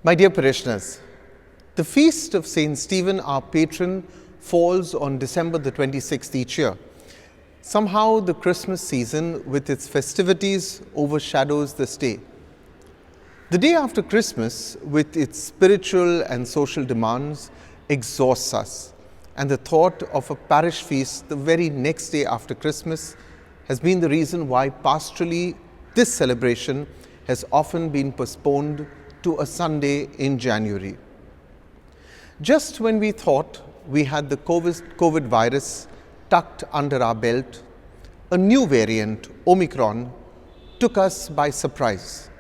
My dear parishioners, the feast of Saint Stephen, our patron, falls on December the 26th each year. Somehow the Christmas season with its festivities overshadows this day. The day after Christmas, with its spiritual and social demands, exhausts us, and the thought of a parish feast the very next day after Christmas has been the reason why pastorally this celebration has often been postponed to a Sunday in January. Just when we thought we had the COVID virus tucked under our belt, a new variant, Omicron, took us by surprise.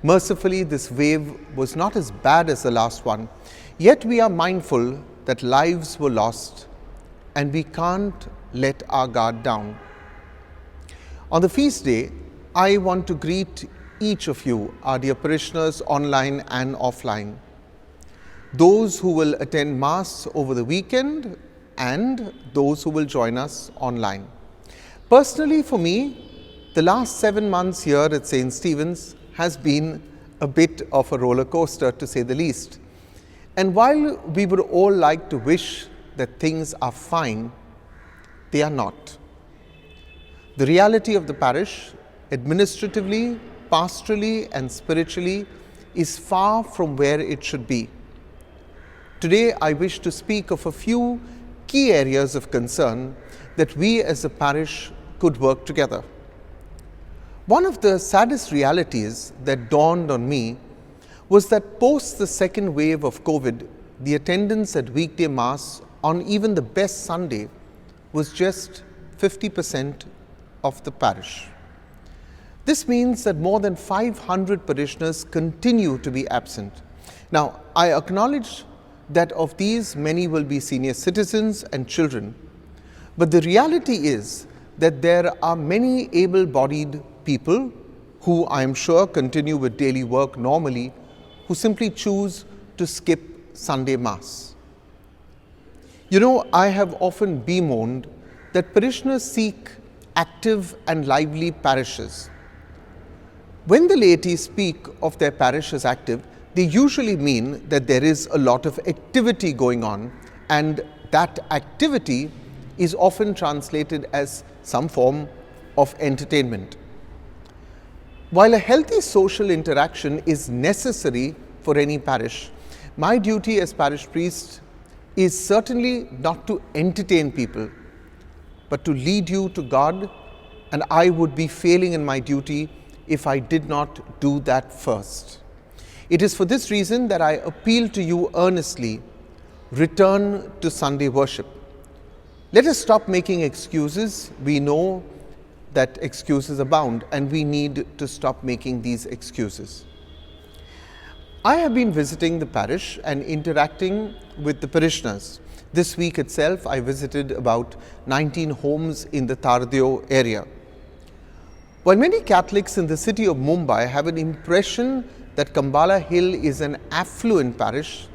Mercifully, this wave was not as bad as the last one, yet we are mindful that lives were lost and we can't let our guard down. On the feast day, I want to greet each of you, our dear parishioners, online and offline. Those who will attend Mass over the weekend and those who will join us online. Personally, for me, the last 7 months here at St. Stephen's has been a bit of a roller coaster, to say the least. And while we would all like to wish that things are fine, they are not. The reality of the parish, administratively, pastorally and spiritually, is far from where it should be. Today, I wish to speak of a few key areas of concern that we as a parish could work together. One of the saddest realities that dawned on me was that post the second wave of COVID, the attendance at weekday Mass on even the best Sunday was just 50% of the parish. This means that more than 500 parishioners continue to be absent. Now, I acknowledge that of these, many will be senior citizens and children. But the reality is that there are many able-bodied people who I am sure continue with daily work normally, who simply choose to skip Sunday Mass. You know, I have often bemoaned that parishioners seek active and lively parishes. When the laity speak of their parish as active, they usually mean that there is a lot of activity going on, and that activity is often translated as some form of entertainment. While a healthy social interaction is necessary for any parish, my duty as parish priest is certainly not to entertain people, but to lead you to God, and I would be failing in my duty if I did not do that first. It is for this reason that I appeal to you earnestly, return to Sunday worship. Let us stop making excuses. We know that excuses abound, and we need to stop making these excuses. I have been visiting the parish and interacting with the parishioners. This week itself, I visited about 19 homes in the Tardeo area. While many Catholics in the city of Mumbai have an impression that Kambala Hill is an affluent parish,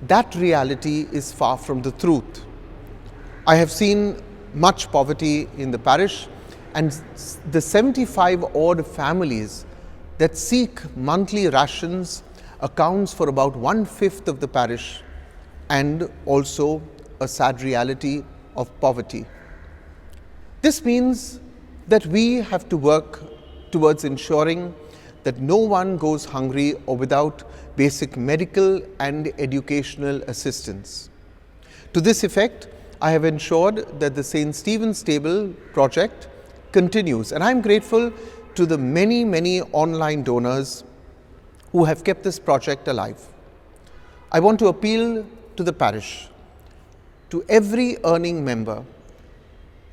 that reality is far from the truth. I have seen much poverty in the parish, and the 75 odd families that seek monthly rations accounts for about 1/5 of the parish, and also a sad reality of poverty. This means that we have to work towards ensuring that no one goes hungry or without basic medical and educational assistance. To this effect, I have ensured that the St. Stephen's Table project continues, and I am grateful to the many online donors who have kept this project alive. I want to appeal to the parish, to every earning member,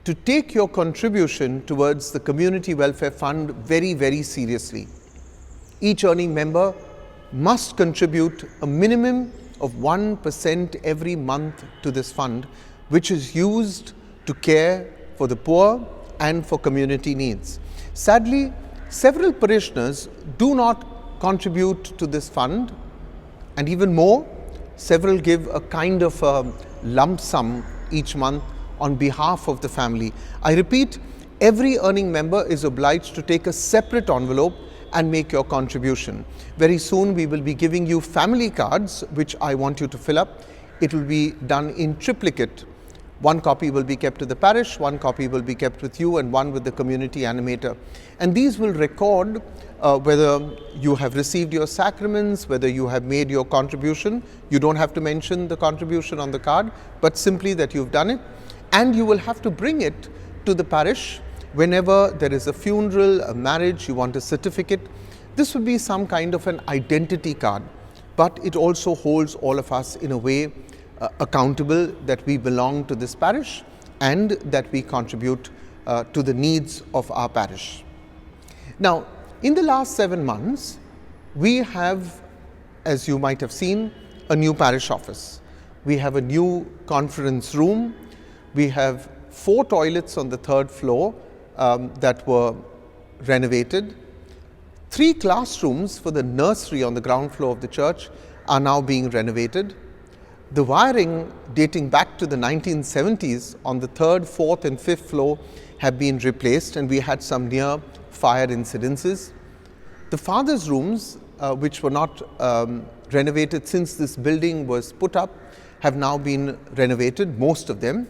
to take your contribution towards the Community Welfare Fund very seriously. Each earning member must contribute a minimum of 1% every month to this fund, which is used to care for the poor and for community needs. Sadly, several parishioners do not contribute to this fund, and even more, several give a kind of a lump sum each month on behalf of the family. I repeat, every earning member is obliged to take a separate envelope and make your contribution. Very soon we will be giving you family cards, which I want you to fill up. It will be done in triplicate. One copy will be kept at the parish, one copy will be kept with you, and one with the community animator. And these will record whether you have received your sacraments, whether you have made your contribution. You don't have to mention the contribution on the card, but simply that you've done it. And you will have to bring it to the parish whenever there is a funeral, a marriage, you want a certificate. This would be some kind of an identity card, but it also holds all of us in a way accountable that we belong to this parish and that we contribute to the needs of our parish. Now, in the last 7 months, we have, as you might have seen, a new parish office. We have a new conference room. We have 4 toilets on the 3rd floor that were renovated. 3 classrooms for the nursery on the ground floor of the church are now being renovated. The wiring dating back to the 1970s on the 3rd, 4th and 5th floor have been replaced, and we had some near fire incidences. The fathers' rooms, which were not renovated since this building was put up, have now been renovated, most of them.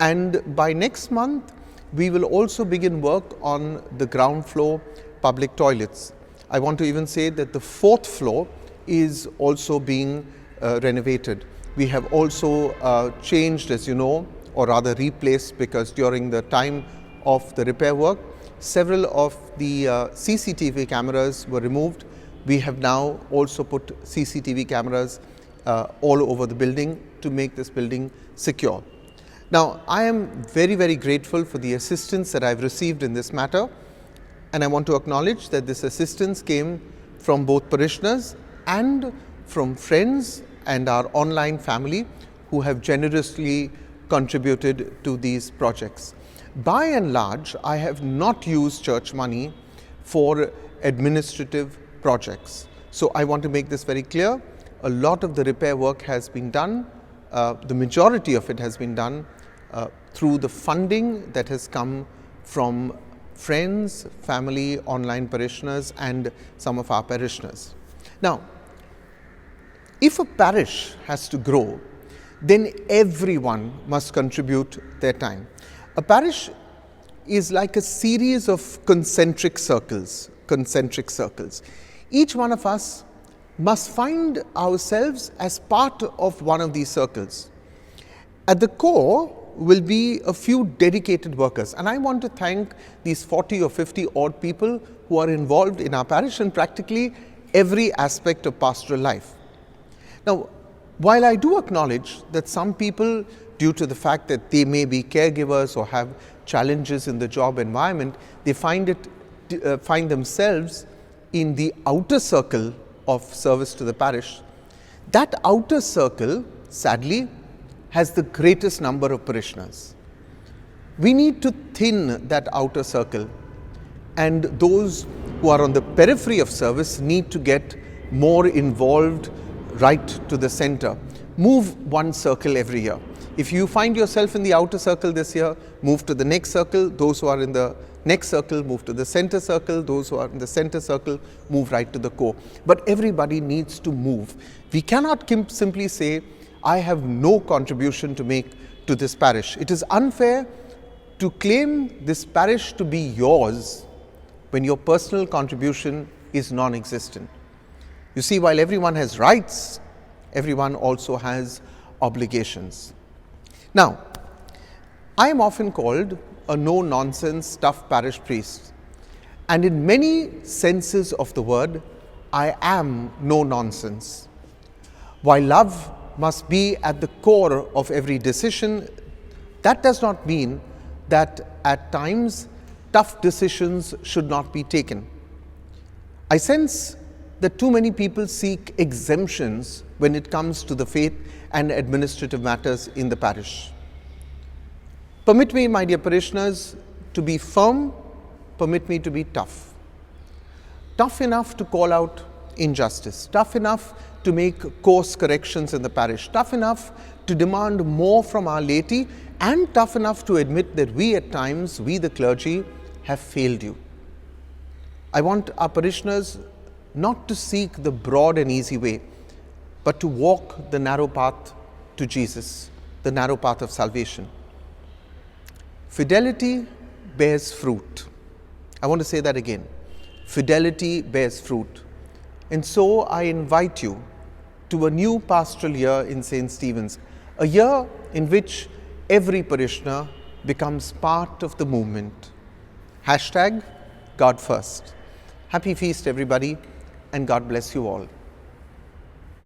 And by next month, we will also begin work on the ground floor public toilets. I want to even say that the 4th floor is also being renovated. We have also changed, as you know, or rather replaced, because during the time of the repair work, several of the CCTV cameras were removed. We have now also put CCTV cameras all over the building to make this building secure. Now, I am very, very grateful for the assistance that I've received in this matter, and I want to acknowledge that this assistance came from both parishioners and from friends and our online family who have generously contributed to these projects. By and large, I have not used church money for administrative projects. So I want to make this very clear. A lot of the repair work has been done, the majority of it has been done through the funding that has come from friends, family, online parishioners and some of our parishioners. Now, if a parish has to grow, then everyone must contribute their time. A parish is like a series of concentric circles. Each one of us must find ourselves as part of one of these circles. At the core will be a few dedicated workers, and I want to thank these 40 or 50 odd people who are involved in our parish in practically every aspect of pastoral life. Now, while I do acknowledge that some people, due to the fact that they may be caregivers or have challenges in the job environment, they find themselves in the outer circle of service to the parish. That outer circle, sadly, has the greatest number of parishioners. We need to thin that outer circle, and those who are on the periphery of service need to get more involved right to the center. Move one circle every year. If you find yourself in the outer circle this year, move to the next circle. Those who are in the next circle, move to the center circle. Those who are in the center circle, move right to the core. But everybody needs to move. We cannot simply say, I have no contribution to make to this parish. It is unfair to claim this parish to be yours when your personal contribution is non-existent. You see, while everyone has rights, everyone also has obligations. Now, I am often called a no-nonsense, tough parish priest. And in many senses of the word, I am no nonsense. While love must be at the core of every decision, that does not mean that at times tough decisions should not be taken. I sense that too many people seek exemptions when it comes to the faith and administrative matters in the parish. Permit me, my dear parishioners, to be firm. Permit me to be tough. Tough enough to call out injustice. Tough enough to make course corrections in the parish. Tough enough to demand more from our laity, and tough enough to admit that we at times, we the clergy, have failed you. I want our parishioners not to seek the broad and easy way, but to walk the narrow path to Jesus, the narrow path of salvation. Fidelity bears fruit. I want to say that again. Fidelity bears fruit. And so I invite you to a new pastoral year in St. Stephen's, a year in which every parishioner becomes part of the movement. #God First. Happy Feast, everybody, and God bless you all.